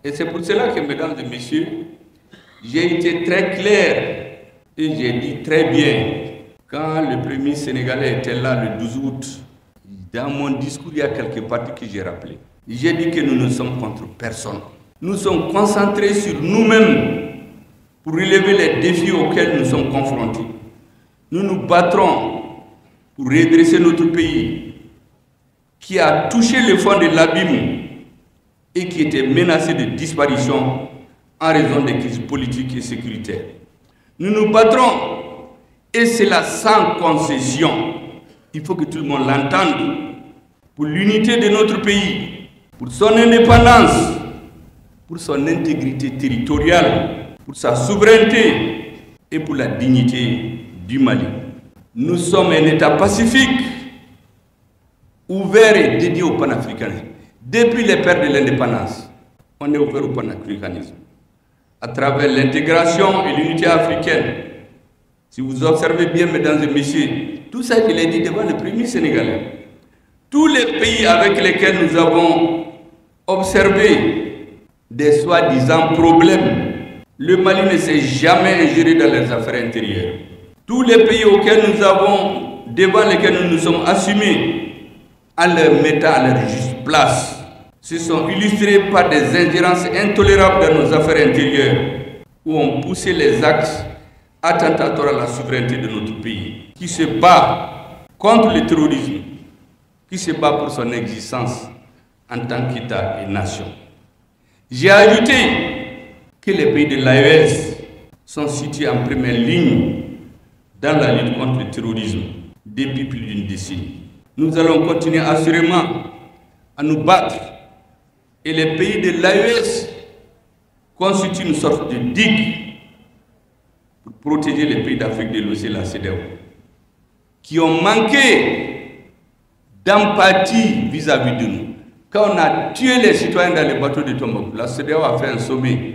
Et c'est pour cela que, mesdames et messieurs, j'ai été très clair et j'ai dit très bien, quand le premier Sénégalais était là le 12 août, dans mon discours, il y a quelques parties que j'ai rappelées. J'ai dit que nous ne sommes contre personne. Nous sommes concentrés sur nous-mêmes pour relever les défis auxquels nous sommes confrontés. Nous nous battrons pour redresser notre pays qui a touché le fond de l'abîme et qui était menacé de disparition en raison des crises politiques et sécuritaires. Nous nous battrons, et c'est là sans concession. Il faut que tout le monde l'entende, pour l'unité de notre pays, pour son indépendance, pour son intégrité territoriale, pour sa souveraineté et pour la dignité du Mali. Nous sommes un État pacifique, ouvert et dédié au panafricanisme. Depuis les pères de l'indépendance, on est ouvert au panafricanisme. À travers l'intégration et l'unité africaine. Si vous observez bien, mesdames et messieurs, tout ça, je l'ai dit devant le premier Sénégalais. Tous les pays avec lesquels nous avons observé des soi-disant problèmes, le Mali ne s'est jamais ingéré dans les affaires intérieures. Tous les pays devant lesquels nous nous sommes assumés, en leur mettant à leur juste place, se sont illustrés par des ingérences intolérables dans nos affaires intérieures, où on poussait les actes attentatoires à la souveraineté de notre pays, qui se bat contre le terrorisme, qui se bat pour son existence en tant qu'État et nation. J'ai ajouté que les pays de l'AES sont situés en première ligne dans la lutte contre le terrorisme depuis plus d'une décennie. Nous allons continuer assurément à nous battre, et les pays de l'AES constituent une sorte de digue pour protéger les pays d'Afrique de l'Ouest et la CEDEAO, qui ont manqué d'empathie vis-à-vis de nous. Quand on a tué les citoyens dans les bateaux de Tombouctou, la CEDEAO a fait un sommet.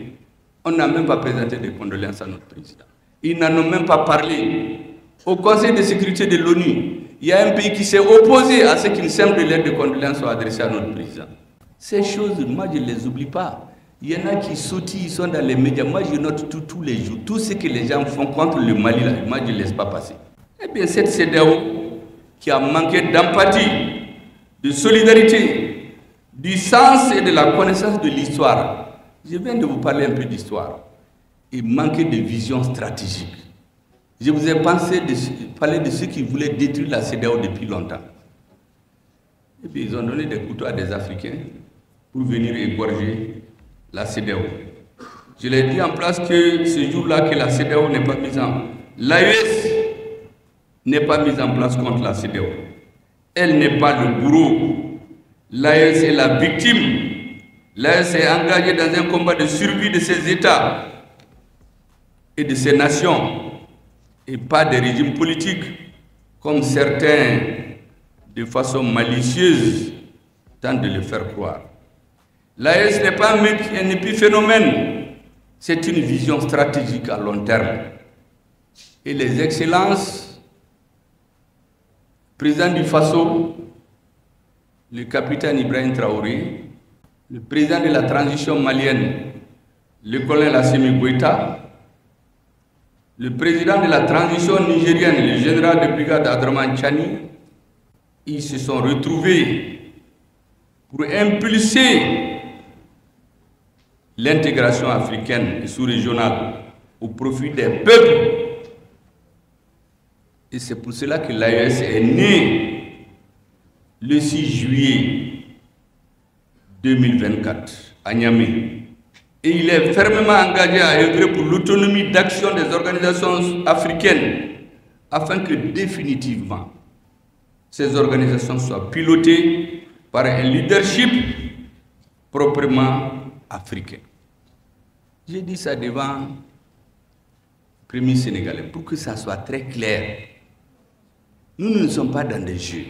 On n'a même pas présenté de condoléances à notre président. Ils n'en ont même pas parlé. Au Conseil de sécurité de l'ONU, il y a un pays qui s'est opposé à ce qu'une simple lettre de condoléances soit adressée à notre président. Ces choses, moi, je ne les oublie pas. Il y en a qui sautillent, ils sont dans les médias. Moi, je note tous les jours. Tout ce que les gens font contre le Mali, là, moi, je ne laisse pas passer. Eh bien, cette CEDEAO qui a manqué d'empathie, de solidarité, du sens et de la connaissance de l'histoire. Je viens de vous parler un peu d'histoire. Et manquer de vision stratégique. Je vous ai parlé de ceux qui voulaient détruire la CEDEAO depuis longtemps. Et puis ils ont donné des couteaux à des Africains pour venir égorger la CEDEAO. Je l'ai dit en place que ce jour-là que la CEDEAO n'est pas mise en... L'AES n'est pas mise en place contre la CEDEAO. Elle n'est pas le bourreau. L'AES est la victime. L'AES est engagée dans un combat de survie de ses États et de ses nations, et pas des régimes politiques, comme certains, de façon malicieuse, tentent de le faire croire. L'AES n'est pas un épiphénomène, c'est une vision stratégique à long terme. Et les excellences, président du Faso, le capitaine Ibrahim Traoré, le président de la transition malienne, le colonel Assimi Goïta, le président de la transition nigérienne, le général de brigade Abdourahmane Tchani, ils se sont retrouvés pour impulser l'intégration africaine et sous-régionale au profit des peuples. Et c'est pour cela que l'AES est née le 6 juillet 2024 à Niamey. Et il est fermement engagé à œuvrer pour l'autonomie d'action des organisations africaines afin que définitivement ces organisations soient pilotées par un leadership proprement africain. J'ai dit ça devant le premier Sénégalais pour que ça soit très clair. Nous ne sommes pas dans des jeux.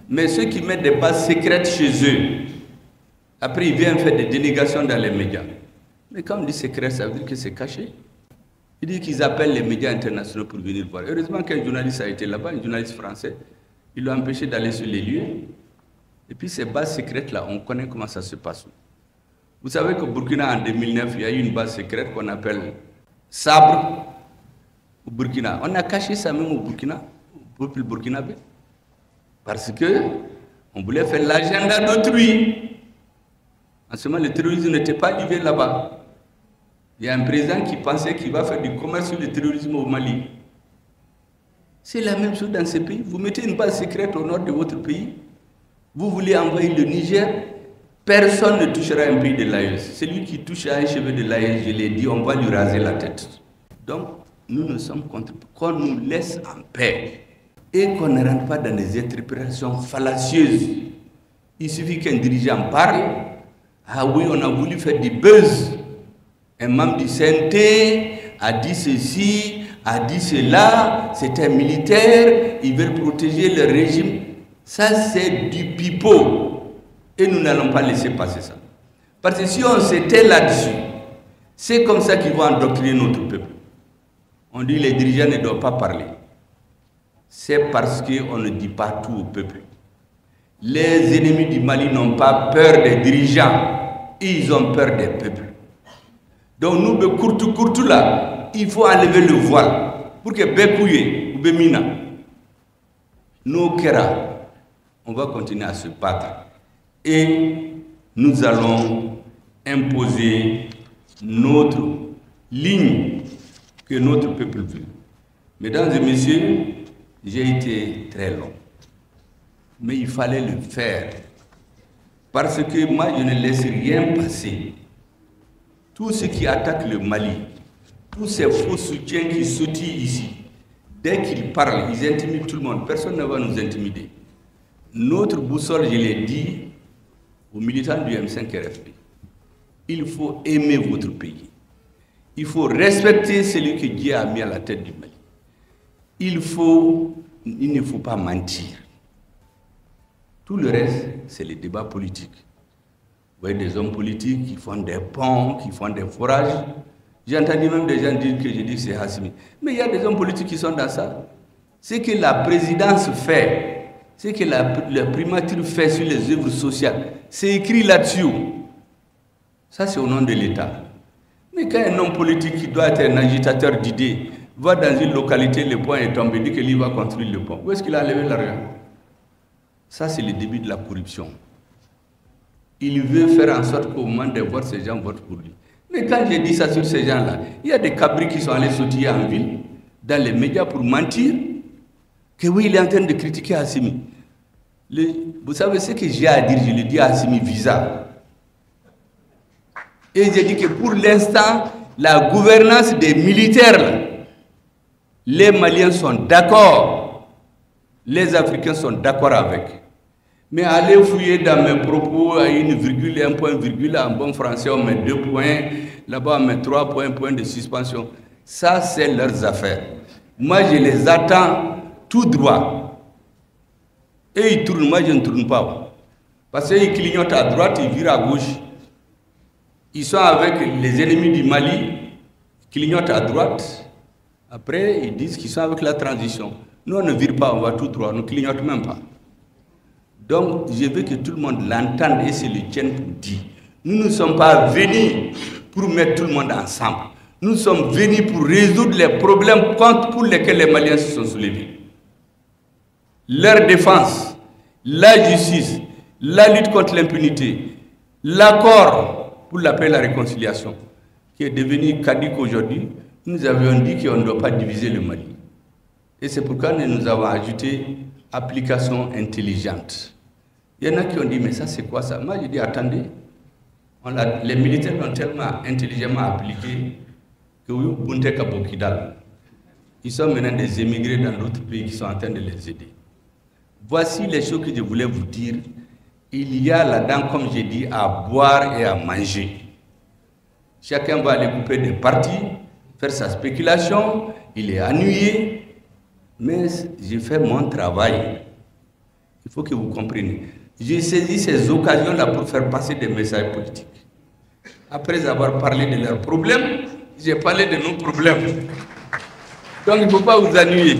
Mais ceux qui mettent des bases secrètes chez eux, après ils viennent faire des dénégations dans les médias. Mais quand on dit secret, ça veut dire que c'est caché. Il dit qu'ils appellent les médias internationaux pour venir voir. Heureusement qu'un journaliste a été là-bas, un journaliste français. Il l'a empêché d'aller sur les lieux. Et puis ces bases secrètes-là, on connaît comment ça se passe. Vous savez qu'au Burkina, en 2009, il y a eu une base secrète qu'on appelle Sabre au Burkina. On a caché ça même au Burkina, au peuple burkinabé. Parce que on voulait faire l'agenda d'autrui. En ce moment, le terrorisme n'était pas arrivé là-bas. Il y a un président qui pensait qu'il va faire du commerce sur le terrorisme au Mali. C'est la même chose dans ce pays. Vous mettez une base secrète au nord de votre pays. Vous voulez envahir le Niger. Personne ne touchera un pays de l'AES. Celui qui touche à un cheveu de l'AES, je l'ai dit, on va lui raser la tête. Donc, nous ne sommes contre qu'on nous laisse en paix et qu'on ne rentre pas dans des interprétations fallacieuses. Il suffit qu'un dirigeant parle. Ah oui, on a voulu faire du buzz. Un membre du CNT a dit ceci, a dit cela, c'est un militaire, ils veulent protéger le régime. Ça, c'est du pipeau. Et nous n'allons pas laisser passer ça. Parce que si on s'était là-dessus, c'est comme ça qu'ils vont endoctriner notre peuple. On dit que les dirigeants ne doivent pas parler. C'est parce qu'on ne dit pas tout au peuple. Les ennemis du Mali n'ont pas peur des dirigeants, ils ont peur des peuples. Donc nous, de courtou là, il faut enlever le voile pour que Bekouye ou Bemina, nos Kera, on va continuer à se battre. Et nous allons imposer notre ligne que notre peuple veut. Mesdames et messieurs, j'ai été très long. Mais il fallait le faire. Parce que moi, je ne laisse rien passer. Tous ceux qui attaquent le Mali, tous ces faux soutiens qui sautillent ici, dès qu'ils parlent, ils intimident tout le monde. Personne ne va nous intimider. Notre boussole, je l'ai dit aux militants du M5 RFP, il faut aimer votre pays. Il faut respecter celui que Dieu a mis à la tête du Mali. Il ne faut pas mentir. Tout le reste, c'est les débats politiques. Vous voyez des hommes politiques qui font des ponts, qui font des forages. J'ai entendu même des gens dire que je dis que c'est Hassimi. Mais il y a des hommes politiques qui sont dans ça. Ce que la présidence fait, ce que la primature fait sur les œuvres sociales, c'est écrit là-dessus. Ça, c'est au nom de l'État. Mais quand un homme politique qui doit être un agitateur d'idées va dans une localité, le pont est tombé, dit que lui va construire le pont. Où est-ce qu'il a enlevé l'argent? Ça, c'est le début de la corruption. Il veut faire en sorte qu'au moment de voir ces gens votent pour lui. Mais quand j'ai dit ça sur ces gens-là, il y a des cabris qui sont allés sautiller en ville, dans les médias pour mentir, que oui, il est en train de critiquer Hassimi. Vous savez ce que j'ai à dire, je le dis à Hassimi Visa. Et j'ai dit que pour l'instant, la gouvernance des militaires, les Maliens sont d'accord, les Africains sont d'accord avec. Mais allez fouiller dans mes propos à une virgule et un point virgule, en bon français on met 2 points, là-bas on met 3 points, point de suspension. Ça c'est leurs affaires. Moi je les attends tout droit. Et ils tournent, moi je ne tourne pas. Parce qu'ils clignotent à droite, ils virent à gauche. Ils sont avec les ennemis du Mali, ils clignotent à droite. Après ils disent qu'ils sont avec la transition. Nous on ne vire pas, on va tout droit, on ne clignote même pas. Donc, je veux que tout le monde l'entende et se le tienne pour dire. Nous ne sommes pas venus pour mettre tout le monde ensemble. Nous sommes venus pour résoudre les problèmes pour lesquels les Maliens se sont soulevés. Leur défense, la justice, la lutte contre l'impunité, l'accord pour la paix et la réconciliation, qui est devenu caduc aujourd'hui, nous avions dit qu'on ne doit pas diviser le Mali. Et c'est pourquoi nous avons ajouté application intelligente. Il y en a qui ont dit, mais ça c'est quoi ça? Moi je dis, attendez, les militaires l'ont tellement intelligemment appliqué que oui, Bunte Kabokidal. Ils sont maintenant des émigrés dans d'autres pays qui sont en train de les aider. Voici les choses que je voulais vous dire. Il y a là-dedans, comme j'ai dit, à boire et à manger. Chacun va aller couper des parties, faire sa spéculation, il est ennuyé, mais j'ai fait mon travail. Il faut que vous compreniez. J'ai saisi ces occasions-là pour faire passer des messages politiques. Après avoir parlé de leurs problèmes, j'ai parlé de nos problèmes. Donc il ne faut pas vous ennuyer.